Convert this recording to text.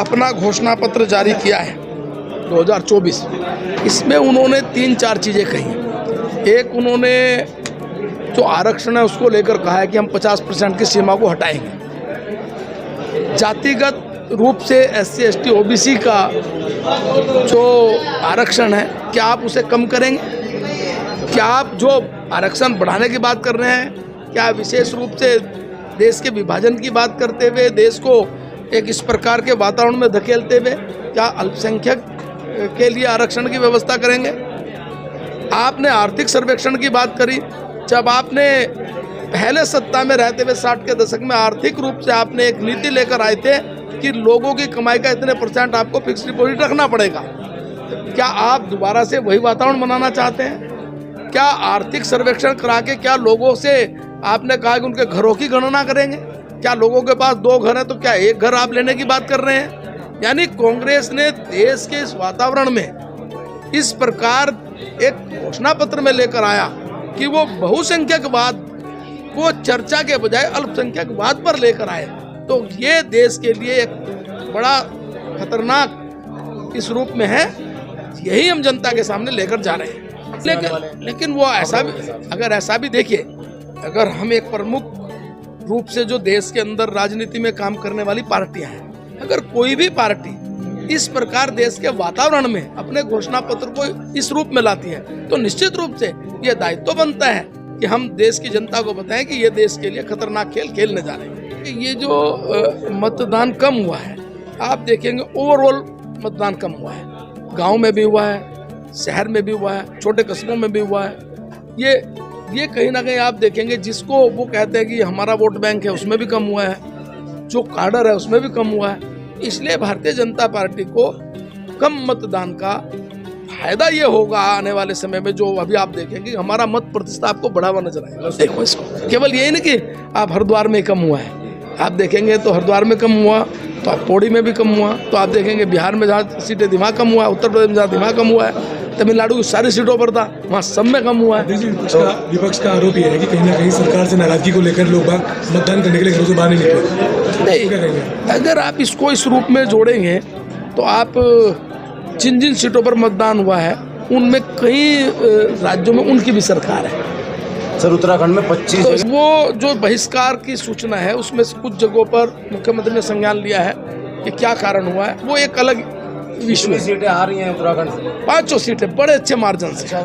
अपना घोषणा पत्र जारी किया है 2024, इसमें उन्होंने 3-4 चीज़ें कही। एक, उन्होंने जो आरक्षण है उसको लेकर कहा है कि हम 50% की सीमा को हटाएंगे। जातिगत रूप से SC ST OBC का जो आरक्षण है, क्या आप उसे कम करेंगे? क्या आप जो आरक्षण बढ़ाने की बात कर रहे हैं, क्या विशेष रूप से देश के विभाजन की बात करते हुए देश को एक इस प्रकार के वातावरण में धकेलते हुए क्या अल्पसंख्यक के लिए आरक्षण की व्यवस्था करेंगे? आपने आर्थिक सर्वेक्षण की बात करी। जब आपने पहले सत्ता में रहते हुए 60 के दशक में आर्थिक रूप से आपने एक नीति लेकर आए थे कि लोगों की कमाई का इतने % आपको फिक्स डिपॉजिट रखना पड़ेगा। क्या आप दोबारा से वही वातावरण बनाना चाहते हैं? क्या आर्थिक सर्वेक्षण करा के क्या लोगों से आपने कहा कि उनके घरों की गणना करेंगे? क्या लोगों के पास 2 घर हैं तो क्या 1 घर आप लेने की बात कर रहे हैं? यानी कांग्रेस ने देश के इस वातावरण में इस प्रकार एक घोषणा पत्र में लेकर आया कि वो बहुसंख्यकवाद को चर्चा के बजाय अल्पसंख्यकवाद पर लेकर आए, तो ये देश के लिए एक बड़ा खतरनाक इस रूप में है। यही हम जनता के सामने लेकर जा रहे हैं। लेकिन वो ऐसा भी, अगर ऐसा भी देखिए, अगर हम एक प्रमुख रूप से जो देश के अंदर राजनीति में काम करने वाली पार्टियां हैं, अगर कोई भी पार्टी इस प्रकार देश के वातावरण में अपने घोषणा पत्र को इस रूप में लाती है, तो निश्चित रूप से यह दायित्व बनता है कि हम देश की जनता को बताएं कि ये देश के लिए खतरनाक खेल खेलने जा रहे हैं। ये जो मतदान कम हुआ है, आप देखेंगे ओवरऑल मतदान कम हुआ है। गाँव में भी हुआ है, शहर में भी हुआ है, छोटे कस्बों में भी हुआ है। ये कहीं ना कहीं आप देखेंगे, जिसको वो कहते हैं कि हमारा वोट बैंक है, उसमें भी कम हुआ है, जो कार्डर है उसमें भी कम हुआ है। इसलिए भारतीय जनता पार्टी को कम मतदान का फायदा ये होगा आने वाले समय में। जो अभी आप देखेंगे हमारा मत प्रतिशत आपको बढ़ा हुआ नजर आएगा। देखो इसको, केवल यही नहीं कि आप हरिद्वार में कम हुआ है, आप देखेंगे तो हरिद्वार में कम हुआ, तो आप पौड़ी में भी कम हुआ, तो आप देखेंगे बिहार में जहाँ सीटें दिमाग कम हुआ है, उत्तर प्रदेश में जहाँ दिमाग कम हुआ है, तमिलनाडु की सारी सीटों पर था, वहाँ सब में कम हुआ है। विपक्ष का आरोप यह है कि कहीं ना कहीं सरकार से नाराजगी को लेकर लोग मतदान करने के लिए घरों से बाहर नहीं निकले। अगर आप इसको इस रूप में जोड़ेंगे तो आप जिन सीटों पर मतदान हुआ है उनमें कई राज्यों में उनकी भी सरकार है। सर, उत्तराखंड में 25, तो वो जो बहिष्कार की सूचना है उसमें से कुछ जगहों पर मुख्यमंत्री ने संज्ञान लिया है कि क्या कारण हुआ है, वो एक अलग विषय। सीटें आ रही हैं उत्तराखंड से, 5 सीटें बड़े अच्छे मार्जिन से।